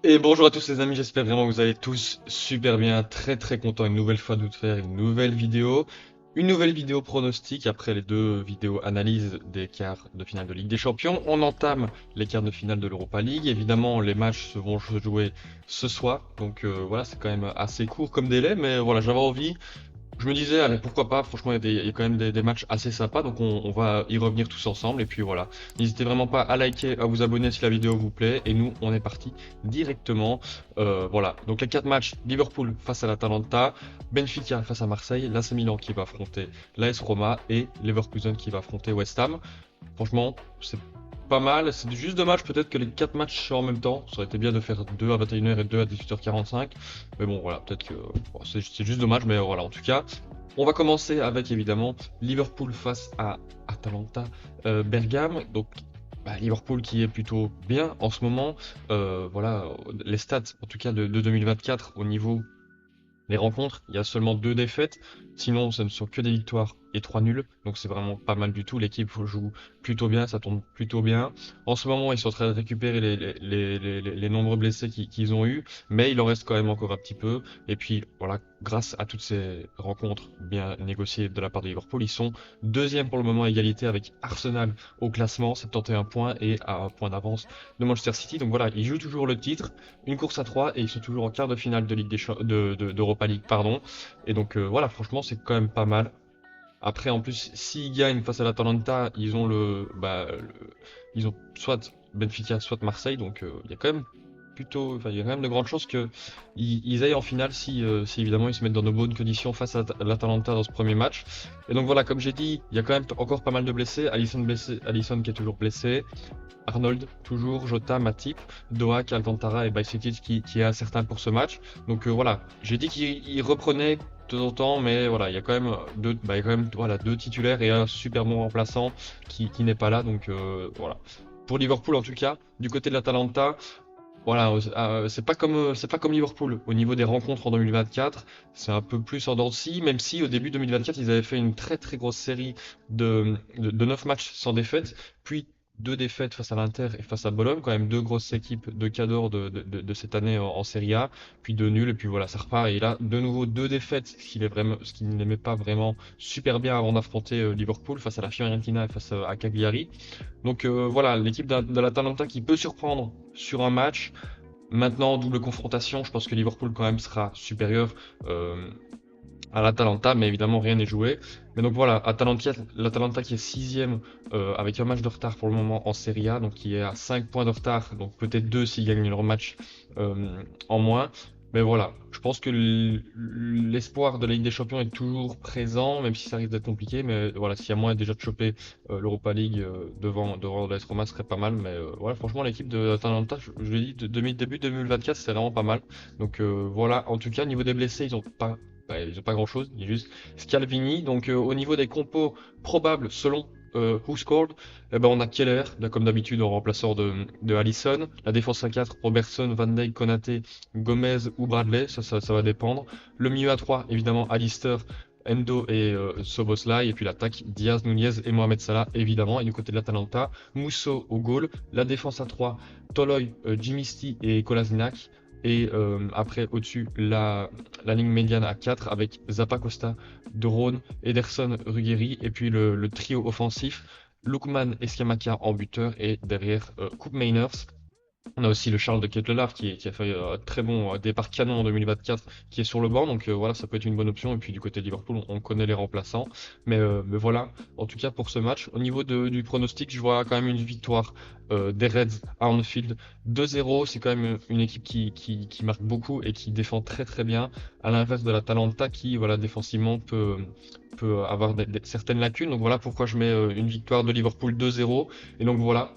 Et bonjour à tous les amis, j'espère vraiment que vous allez tous super bien, très content une nouvelle fois de vous faire une nouvelle vidéo pronostic après les deux vidéos analyse des quarts de finale de Ligue des Champions. On entame les quarts de finale de l'Europa League, évidemment les matchs se vont se jouer ce soir, donc voilà c'est quand même assez court comme délai, mais voilà j'avais envie. Je me disais, allez, pourquoi pas, franchement, il y a quand même des matchs assez sympas, donc on va y revenir tous ensemble, et puis voilà. N'hésitez vraiment pas à liker, à vous abonner si la vidéo vous plaît, et nous, on est parti directement. Voilà, donc les 4 matchs, Liverpool face à l'Atalanta, Benfica face à Marseille, l'AC Milan qui va affronter l'AS Roma, et Leverkusen qui va affronter West Ham. Franchement, c'est pas mal. C'est juste dommage peut-être que les 4 matchs en même temps. Ça aurait été bien de faire 2 à 21h et 2 à 18h45. Mais bon, voilà, peut-être que bon, c'est juste dommage. Mais voilà, en tout cas, on va commencer avec évidemment Liverpool face à Atalanta Bergame. Donc, Liverpool qui est plutôt bien en ce moment. Voilà, les stats en tout cas de 2024 au niveau les rencontres, il y a seulement 2 défaites, sinon ce ne sont que des victoires et 3 nuls, donc c'est vraiment pas mal du tout. L'équipe joue plutôt bien, ça tourne plutôt bien. En ce moment, ils sont en train de récupérer les nombreux blessés qu'ils ont eu, mais il en reste quand même encore un petit peu. Et puis voilà, grâce à toutes ces rencontres bien négociées de la part de Liverpool, ils sont deuxième pour le moment à égalité avec Arsenal au classement, 71 points et à un point d'avance de Manchester City. Donc voilà, ils jouent toujours le titre, une course à 3 et ils sont toujours en quart de finale de Ligue d'Europa League, pardon. Et donc voilà, franchement, c'est quand même pas mal. Après, en plus, s'ils gagnent face à l'Atalanta, ils ont ils ont soit Benfica, soit Marseille. Donc il y a quand même il y a quand même de grandes chances que ils aillent en finale si évidemment ils se mettent dans de bonnes conditions face à l'Atalanta dans ce premier match. Et donc voilà, comme j'ai dit, il y a quand même encore pas mal de blessés. Alisson blessé, Alisson qui est toujours blessé. Arnold, toujours, Jota, Matip, Doak, Alcantara et Bajcetic qui est incertain pour ce match. Donc voilà, j'ai dit qu'il reprenait de temps en temps, mais voilà, il y a quand même il y a quand même, voilà, deux titulaires et un super bon remplaçant qui n'est pas là. Donc voilà. Pour Liverpool en tout cas, du côté de l'Atalanta, voilà, c'est pas comme Liverpool. Au niveau des rencontres en 2024, c'est un peu plus en dents de scie, même si au début 2024, ils avaient fait une très grosse série de 9 matchs sans défaite, puis deux défaites face à l'Inter et face à Bologne, quand même deux grosses équipes de cadors de cette année en Serie A, puis deux nuls, et puis voilà, ça repart. Et là, de nouveau, deux défaites, ce qu'il n'aimait pas vraiment super bien avant d'affronter Liverpool face à la Fiorentina et face à Cagliari. Donc voilà, l'équipe de l'Atalanta qui peut surprendre sur un match. Maintenant, double confrontation, je pense que Liverpool quand même sera supérieur euh, à l'Atalanta, mais évidemment rien n'est joué. Mais donc voilà, l'Atalanta qui est sixième avec un match de retard pour le moment en Serie A, donc qui est à 5 points de retard, donc peut-être 2 s'ils gagnent leur match en moins. Mais voilà, je pense que l'espoir de la Ligue des Champions est toujours présent, même si ça risque d'être compliqué. Mais voilà, s'il y a moyen déjà de choper l'Europa League devant l'AS Roma, ce serait pas mal. Mais voilà, franchement, l'équipe de l'Atalanta, je l'ai dit, début 2024, c'est vraiment pas mal. Donc voilà, en tout cas, au niveau des blessés, ils ont pas grand-chose, il y a juste Scalvini. Donc au niveau des compos probables selon Who Scored, eh ben, on a Keller, là, comme d'habitude en remplaçant de Alisson. La défense à 4, Robertson, Van Dijk, Konaté, Gomez ou Bradley, ça va dépendre. Le milieu à 3, évidemment Alister, Endo et Soboslai. Et puis l'attaque, Diaz, Nunez et Mohamed Salah, évidemment. Et du côté de l'Atalanta, Musso au goal. La défense à 3, Toloi, Jimisti et Kolasinac. Et après, au-dessus, la ligne médiane à 4 avec Zappa Costa, Drone, Ederson, Ruggeri. Et puis le trio offensif, Lookman et Skamaka en buteur. Et derrière, Coupe Mainers. On a aussi le Charles de Kettelard qui a fait un très bon départ canon en 2024 qui est sur le banc, donc voilà, ça peut être une bonne option. Et puis du côté de Liverpool, on connaît les remplaçants. Mais voilà, en tout cas pour ce match, au niveau du pronostic, je vois quand même une victoire des Reds à Anfield 2-0. C'est quand même une équipe qui marque beaucoup et qui défend très bien, à l'inverse de l'Atalanta qui, voilà, défensivement peut avoir certaines lacunes. Donc voilà pourquoi je mets une victoire de Liverpool 2-0. Et donc voilà,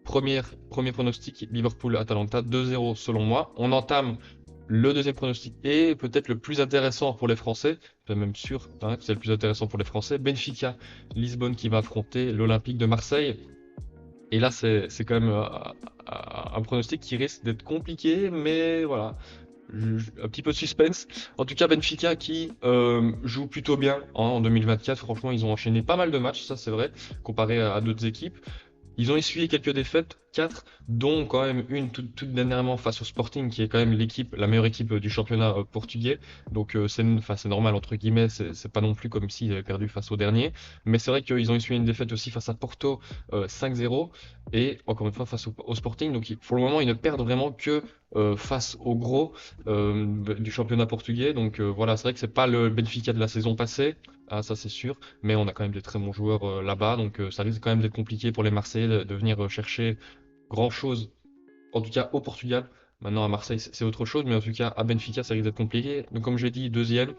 premier pronostic, Liverpool-Atalanta, 2-0 selon moi. On entame le deuxième pronostic et peut-être le plus intéressant pour les Français, même sûr hein, que c'est le plus intéressant pour les Français, Benfica, Lisbonne qui va affronter l'Olympique de Marseille. Et là, c'est quand même un pronostic qui risque d'être compliqué, mais voilà, un petit peu de suspense. En tout cas, Benfica qui joue plutôt bien hein, en 2024. Franchement, ils ont enchaîné pas mal de matchs, ça c'est vrai, comparé à d'autres équipes. Ils ont essuyé quelques défaites, 4, dont quand même une toute dernièrement face au Sporting, qui est quand même la meilleure équipe du championnat portugais. Donc enfin, c'est normal, entre guillemets, c'est pas non plus comme s'ils avaient perdu face au dernier. Mais c'est vrai qu'ils ont essuyé une défaite aussi face à Porto 5-0, et encore une fois face au Sporting. Donc pour le moment, ils ne perdent vraiment que face au gros du championnat portugais. Donc voilà, c'est vrai que c'est pas le Benfica de la saison passée. Ah, ça c'est sûr, mais on a quand même des très bons joueurs là-bas, donc ça risque quand même d'être compliqué pour les Marseillais de venir chercher grand-chose, en tout cas au Portugal. Maintenant à Marseille c'est autre chose, mais en tout cas à Benfica ça risque d'être compliqué. Donc comme j'ai dit, deuxième,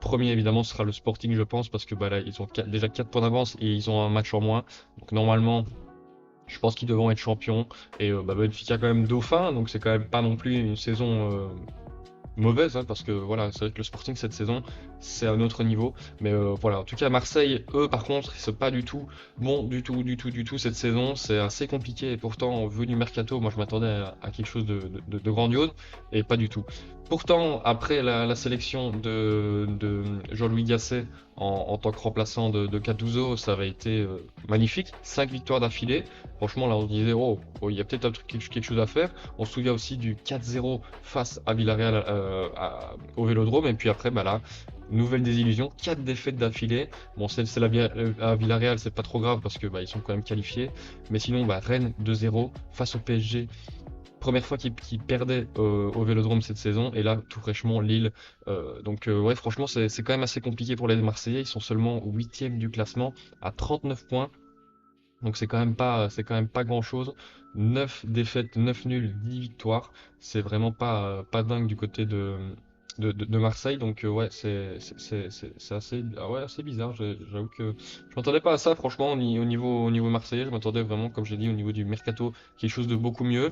premier évidemment ce sera le Sporting je pense, parce que bah, là ils ont déjà 4 points d'avance et ils ont un match en moins. Donc normalement je pense qu'ils devront être champions, et bah, Benfica quand même dauphin, donc c'est quand même pas non plus une saison mauvaise, hein, parce que voilà, c'est vrai que le Sporting cette saison, c'est un autre niveau. Mais voilà, en tout cas, Marseille, eux, par contre, ils sont pas du tout bon, du tout cette saison. C'est assez compliqué. Et pourtant, vu du mercato, moi, je m'attendais à quelque chose de grandiose, et pas du tout. Pourtant, après la sélection de Jean-Louis Gasset en tant que remplaçant de Gattuso, ça avait été magnifique. 5 victoires d'affilée. Franchement, là, on se disait, oh, il y a peut-être quelque chose à faire. On se souvient aussi du 4-0 face à Villarreal au Vélodrome. Et puis après, bah là, nouvelle désillusion, 4 défaites d'affilée. Bon, à Villarreal, c'est pas trop grave parce que bah, ils sont quand même qualifiés. Mais sinon, bah, Rennes 2-0 face au PSG. Première fois qu'ils perdaient au Vélodrome cette saison. Et là, tout fraîchement, Lille. Donc ouais, franchement, c'est quand même assez compliqué pour les Marseillais. Ils sont seulement 8e du classement à 39 points. Donc c'est quand même pas grand-chose. 9 défaites, 9 nuls, 10 victoires. C'est vraiment pas dingue du côté de Marseille. Donc ouais, c'est assez, ah ouais, assez bizarre. J'avoue que je m'attendais pas à ça, franchement, au niveau marseillais. Je m'attendais vraiment, comme j'ai dit, au niveau du mercato, quelque chose de beaucoup mieux.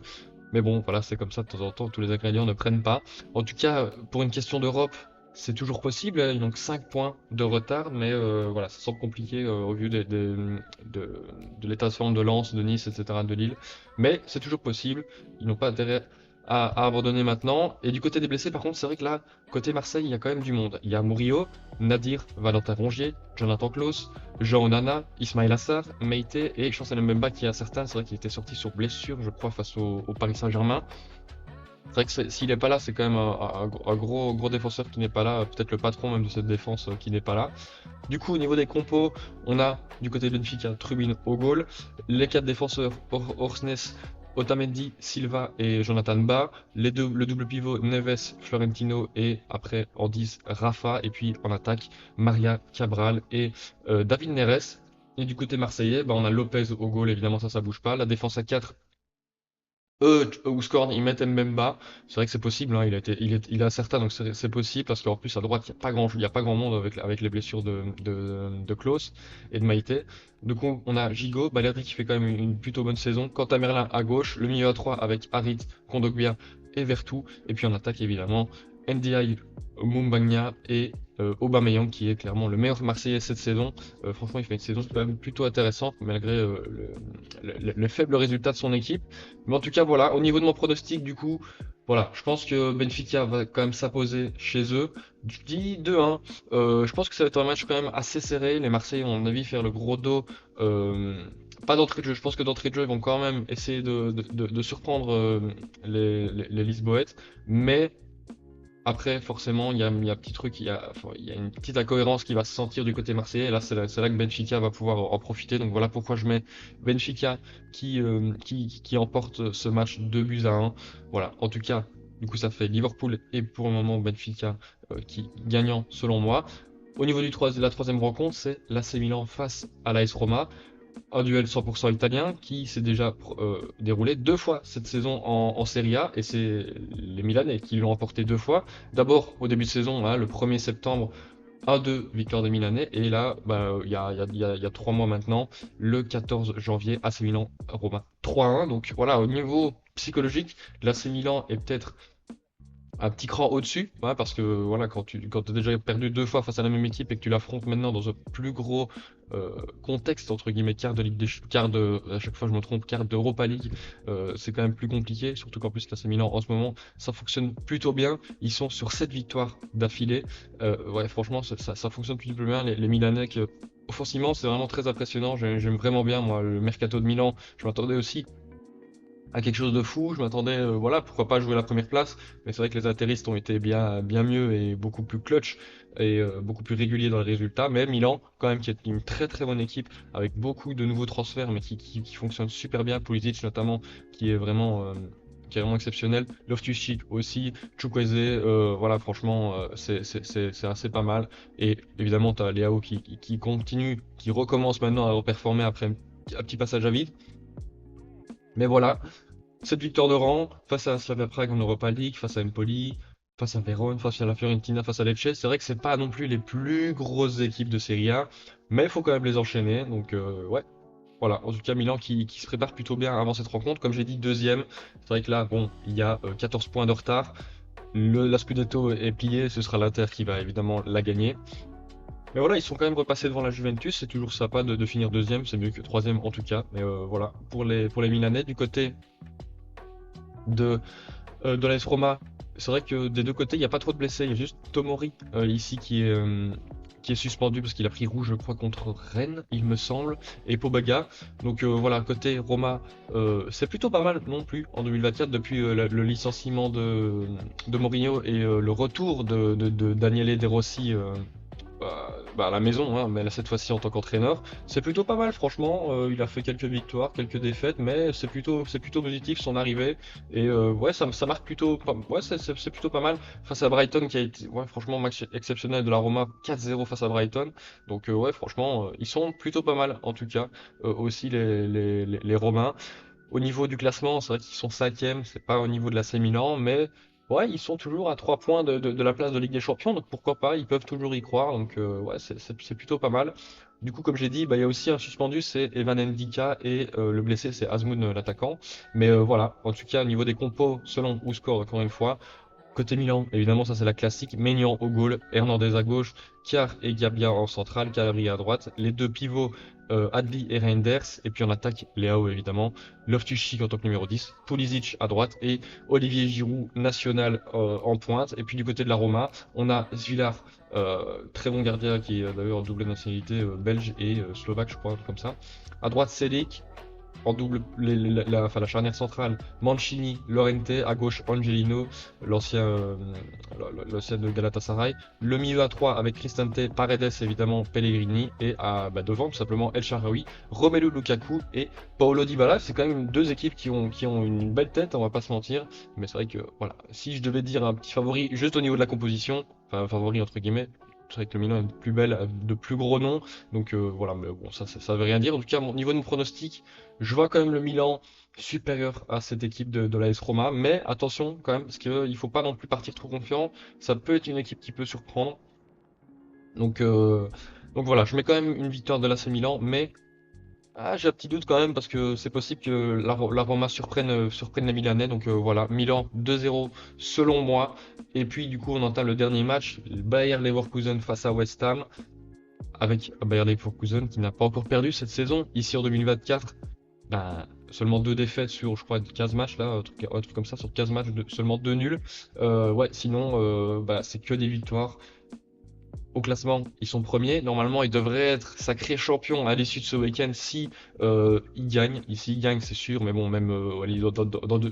Mais bon, voilà, c'est comme ça de temps en temps, tous les ingrédients ne prennent pas. En tout cas, pour une question d'Europe, c'est toujours possible, hein, donc 5 points de retard, mais voilà, ça semble compliqué au vu de l'état de forme de Lens, de Nice, etc., de Lille. Mais c'est toujours possible, ils n'ont pas intérêt à abandonner maintenant. Et du côté des blessés, par contre, c'est vrai que là, côté Marseille, il y a quand même du monde. Il y a Murillo, Nadir, Valentin Rongier, Jonathan Klaus, Jean Onana, Ismail Assar, Meite et Chancel Mbemba qui est incertain. C'est vrai qu'il était sorti sur blessure, je crois, face au Paris Saint-Germain. C'est vrai que s'il n'est pas là, c'est quand même un gros défenseur qui n'est pas là, peut-être le patron même de cette défense qui n'est pas là. Du coup, au niveau des compos, on a du côté de Benfica, Trubin au goal, les 4 défenseurs, Orsnes, Otamendi, Silva et Jonathan Ba, le double pivot Neves, Florentino, et après en 10, Rafa, et puis en attaque, Maria Cabral et David Neres. Et du côté marseillais, bah, on a Lopez au goal, évidemment ça bouge pas. La défense à 4, Ouscorn, ils mettent Mbemba. C'est vrai que c'est possible, hein, il est incertain, donc c'est possible, parce qu'en plus à droite, il y a pas grand monde avec les blessures de Klose et de Maïté. Donc on a Gigot, Balerdi qui fait quand même une plutôt bonne saison. Quant à Merlin à gauche, le milieu à 3 avec Harit, Kondogbia et Vertou. Et puis en attaque évidemment, NDI, Mumbagna et Aubameyang, qui est clairement le meilleur Marseillais cette saison. Franchement, il fait une saison quand même plutôt intéressante, malgré le faible résultat de son équipe. Mais en tout cas, voilà, au niveau de mon pronostic, du coup, voilà, je pense que Benfica va quand même s'imposer chez eux. Je dis 2-1. Je pense que ça va être un match quand même assez serré. Les Marseillais vont, à mon avis, faire le gros dos. Pas d'entrée de jeu. Je pense que d'entrée de jeu, ils vont quand même essayer de surprendre les Lisboètes. Mais après, forcément, il y a un petit truc, enfin, il y a une petite incohérence qui va se sentir du côté marseillais. Et là, c'est là que Benfica va pouvoir en profiter. Donc voilà pourquoi je mets Benfica qui emporte ce match 2-1. Voilà. En tout cas, du coup, ça fait Liverpool et pour le moment Benfica qui gagnant selon moi. Au niveau de la troisième rencontre, c'est l'AC Milan face à l'AS Roma. Un duel 100% italien qui s'est déjà déroulé 2 fois cette saison en Serie A, et c'est les Milanais qui l'ont emporté 2 fois. D'abord au début de saison, hein, le 1er septembre, 1-2 victoire des Milanais, et là bah, il y a 3 mois maintenant, le 14 janvier, AC Milan Roma 3-1. Donc voilà, au niveau psychologique, l'AC Milan est peut-être un petit cran au-dessus, ouais, parce que voilà, quand tu as déjà perdu 2 fois face à la même équipe et que tu l'affrontes maintenant dans un plus gros contexte entre guillemets, quart de, à chaque fois je me trompe, quart d'Europa League, c'est quand même plus compliqué, surtout qu'en plus l'AC Milan en ce moment ça fonctionne plutôt bien. Ils sont sur 7 victoires d'affilée. Ouais, franchement, ça fonctionne plutôt bien. Les Milanais, offensivement, c'est vraiment très impressionnant. J'aime vraiment bien, moi, le mercato de Milan. Je m'attendais aussi à quelque chose de fou. Je m'attendais, voilà, pourquoi pas jouer la première place. Mais c'est vrai que les atterristes ont été bien mieux et beaucoup plus clutch et beaucoup plus réguliers dans les résultats. Mais Milan, quand même, qui est une très très bonne équipe avec beaucoup de nouveaux transferts, mais qui fonctionne super bien. Pulisic notamment, qui est vraiment qui est vraiment exceptionnel. Loftus-Cheek aussi, Chukwueze, voilà, franchement, c'est assez pas mal. Et évidemment, tu as Leao qui continue, qui recommence maintenant à reperformer après un petit passage à vide. Mais voilà, cette victoire de rang face à Slavia Prague en Europa League, face à Empoli, face à Vérone, face à la Fiorentina, face à Lecce, c'est vrai que c'est pas non plus les plus grosses équipes de Serie A, mais il faut quand même les enchaîner. Donc ouais, voilà. En tout cas, Milan qui se prépare plutôt bien avant cette rencontre. Comme j'ai dit, deuxième. C'est vrai que là, bon, il y a 14 points de retard. La Scudetto est pliée, ce sera l'Inter qui va évidemment la gagner. Mais voilà, ils sont quand même repassés devant la Juventus, c'est toujours sympa de finir deuxième, c'est mieux que troisième en tout cas. Mais voilà, pour les Milanais, du côté de l'AS Roma, c'est vrai que des deux côtés, il n'y a pas trop de blessés. Il y a juste Tomori ici qui est suspendu parce qu'il a pris rouge, je crois, contre Rennes, il me semble, et Pobaga. Donc voilà, côté Roma, c'est plutôt pas mal non plus en 2024 depuis le licenciement de Mourinho et le retour de Daniele De Rossi à la maison, hein, mais là cette fois-ci en tant qu'entraîneur. C'est plutôt pas mal, franchement. Il a fait quelques victoires, quelques défaites, mais c'est plutôt positif son arrivée. Et ouais, ça marque plutôt, ouais, c'est plutôt pas mal face à Brighton qui a été, ouais, franchement, match exceptionnel de la Roma, 4-0 face à Brighton. Donc ouais, franchement, ils sont plutôt pas mal en tout cas, aussi les Romains. Au niveau du classement, c'est vrai qu'ils sont cinquième, c'est pas au niveau de l'AC Milan, mais ouais, ils sont toujours à 3 points de la place de Ligue des Champions, donc pourquoi pas, ils peuvent toujours y croire, donc ouais, c'est plutôt pas mal. Du coup, comme j'ai dit, bah, il y a aussi un suspendu, c'est Evan Ndika, et le blessé, c'est Azmoun, l'attaquant. Mais voilà, en tout cas, au niveau des compos, selon WhoScore, encore une fois, côté Milan, évidemment, ça c'est la classique. Maignan au goal, Hernandez à gauche, Kiar et Gabia en centrale, Calabria à droite. Les deux pivots, Adli et Reinders. Et puis en attaque, Leao évidemment. Loftus-Cheek en tant que numéro 10. Pulisic à droite et Olivier Giroud national en pointe. Et puis du côté de la Roma, on a Svilar, très bon gardien qui est d'ailleurs double nationalité belge et slovaque, je crois, comme ça. À droite, Selic, en double, enfin, la charnière centrale, Mancini, Llorente, à gauche Angelino, l'ancien l'ancien de Galatasaray. Le milieu à 3 avec Cristante, Paredes évidemment, Pellegrini, et devant tout simplement El Shaarawy, Romelu Lukaku et Paulo Dybala. C'est quand même deux équipes qui ont une belle tête, on va pas se mentir, mais c'est vrai que voilà, si je devais dire un petit favori juste au niveau de la composition, enfin un favori entre guillemets, c'est vrai que le Milan est plus belle, de plus gros noms, donc voilà, mais bon, ça veut rien dire. En tout cas, au niveau de mon pronostic, je vois quand même le Milan supérieur à cette équipe de l'AS Roma, mais attention quand même, parce qu'il ne faut pas non plus partir trop confiant. Ça peut être une équipe qui peut surprendre. Donc, euh, donc voilà, je mets quand même une victoire de l'AC Milan, mais j'ai un petit doute quand même parce que c'est possible que la Roma surprenne les Milanais. Donc voilà, Milan 2-0 selon moi. Et puis du coup, on entame le dernier match, Bayer Leverkusen face à West Ham, avec Bayer Leverkusen qui n'a pas encore perdu cette saison, ici en 2024. Bah, seulement deux défaites sur, je crois, 15 matchs, là, un truc comme ça, sur 15 matchs, seulement deux nuls. Ouais, sinon, c'est que des victoires. Au classement, ils sont premiers. Normalement, ils devraient être sacrés champions à l'issue de ce week-end si ils gagnent. Ici, ils gagnent, c'est sûr, mais bon, même, allez,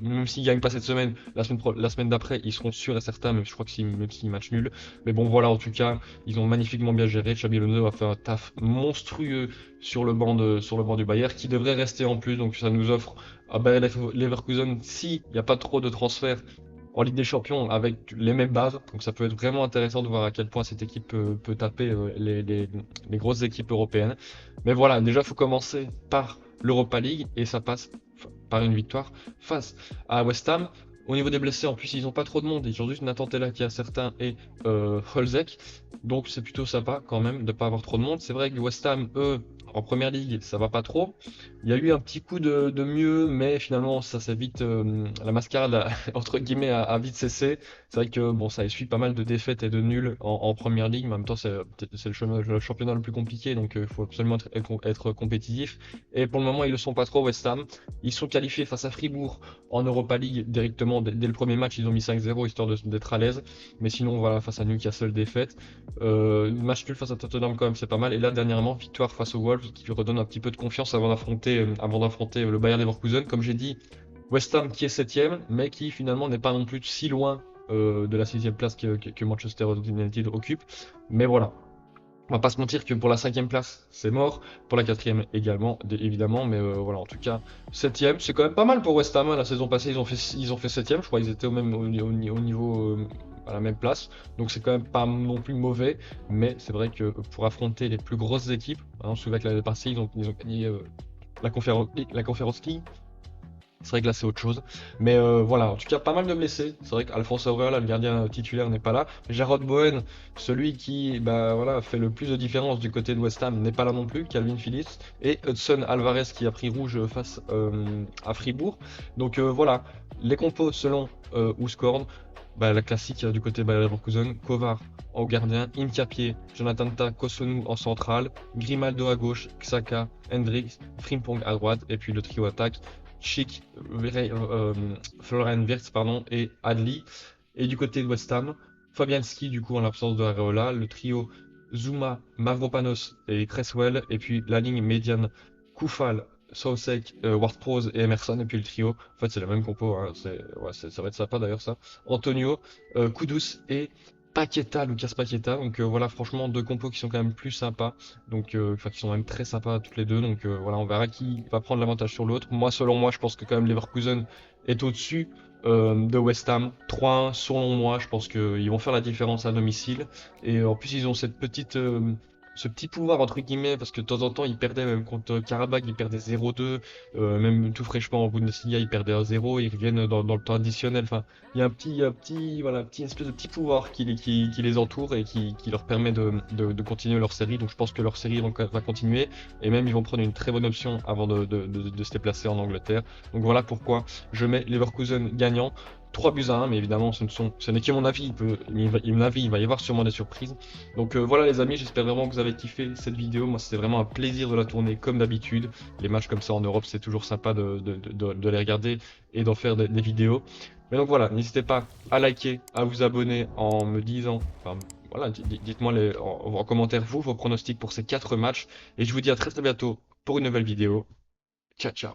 même s'ils gagnent pas cette semaine, la semaine d'après, ils seront sûrs et certains, même je crois que même s'ils matchent nul. Mais bon, voilà, en tout cas, ils ont magnifiquement bien géré. Xabi Alonso a fait un taf monstrueux sur le banc du Bayern, qui devrait rester en plus. Donc, ça nous offre à Bayer Leverkusen, s'il n'y a pas trop de transferts en Ligue des Champions avec les mêmes bases. Donc ça peut être vraiment intéressant de voir à quel point cette équipe peut taper les grosses équipes européennes. Mais voilà, déjà il faut commencer par l'Europa League et ça passe par une victoire face à West Ham. Au niveau des blessés, en plus, ils n'ont pas trop de monde. Ils ont juste Nathan Tella qui a certains et Holzek. Donc c'est plutôt sympa quand même de ne pas avoir trop de monde. C'est vrai que West Ham, eux, en première ligue, ça va pas trop. Il y a eu un petit coup de mieux, mais finalement, ça s'est vite, la mascarade, entre guillemets, a vite cessé. C'est vrai que bon, ça essuie pas mal de défaites et de nuls en première ligue, mais en même temps, c'est le championnat le plus compliqué, donc il faut absolument être compétitif. Et pour le moment, ils le sont pas trop, West Ham. Ils sont qualifiés face à Fribourg en Europa League directement dès le premier match. Ils ont mis 5-0 histoire d'être à l'aise. Mais sinon, voilà, face à Newcastle, défaite. Match nul face à Tottenham, quand même, c'est pas mal. Et là, dernièrement, victoire face aux Wolves qui lui redonne un petit peu de confiance avant d'affronter le Bayern Leverkusen. Comme j'ai dit, West Ham qui est septième, mais qui finalement n'est pas non plus si loin de la sixième place que Manchester United occupe. Mais voilà, on va pas se mentir que pour la cinquième place, c'est mort. Pour la quatrième également, évidemment. Mais voilà, en tout cas, septième, c'est quand même pas mal pour West Ham, hein. La saison passée, ils ont fait septième. Je crois qu'ils étaient au niveau, à la même place. Donc c'est quand même pas non plus mauvais. Mais c'est vrai que pour affronter les plus grosses équipes, hein, on se souvient que l'année passée, ils ont gagné la Conférence League. C'est vrai que là c'est autre chose. Mais voilà, en tout cas pas mal de blessés. C'est vrai qu'Alphonse Areola, le gardien titulaire, n'est pas là. Jarrod Bowen, celui qui bah, voilà, fait le plus de différence du côté de West Ham, n'est pas là non plus. Calvin Phillips et Hudson Alvarez qui a pris rouge face à Fribourg. Donc voilà, les compos selon Ouskorn. Bah, la classique du côté Bayer Leverkusen, Kovar au gardien, Hincapié, Jonathan Tah, Kosunu en centrale, Grimaldo à gauche, Xhaka, Hendricks, Frimpong à droite, et puis le trio attaque, Schick, Florian Wirtz pardon, et Adli. Et du côté de West Ham, Fabianski du coup en l'absence de Areola, le trio Zuma, Mavropanos et Cresswell, et puis la ligne médiane Koufal, Soucek, Ward-Prowse et Emerson, et puis le trio, en fait c'est la même compo, hein, ça va être sympa d'ailleurs ça. Antonio, Kudus et Paqueta, Lucas Paqueta, donc voilà franchement deux compos qui sont quand même plus sympas, donc enfin qui sont même très sympas toutes les deux, donc voilà on verra qui va prendre l'avantage sur l'autre. Moi selon moi je pense que quand même Leverkusen est au-dessus de West Ham, 3-1 selon moi, je pense qu'ils vont faire la différence à domicile, et en plus ils ont ce petit pouvoir entre guillemets parce que de temps en temps ils perdaient même contre Karabakh, ils perdaient 0-2, même tout fraîchement en Bundesliga ils perdaient 1-0, ils reviennent dans le temps additionnel. Enfin, il y a un petit espèce de petit pouvoir qui les entoure et qui leur permet de continuer leur série. Donc je pense que leur série va continuer et même ils vont prendre une très bonne option avant de se déplacer en Angleterre. Donc voilà pourquoi je mets Leverkusen gagnant. 3 buts à 1, mais évidemment, ce n'est que mon avis. Il va y avoir sûrement des surprises. Donc voilà, les amis, j'espère vraiment que vous avez kiffé cette vidéo. Moi, c'était vraiment un plaisir de la tourner comme d'habitude. Les matchs comme ça en Europe, c'est toujours sympa de les regarder et d'en faire des vidéos. Mais donc voilà, n'hésitez pas à liker, à vous abonner en me disant, enfin voilà, dites-moi en commentaire vos pronostics pour ces 4 matchs. Et je vous dis à très très bientôt pour une nouvelle vidéo. Ciao, ciao.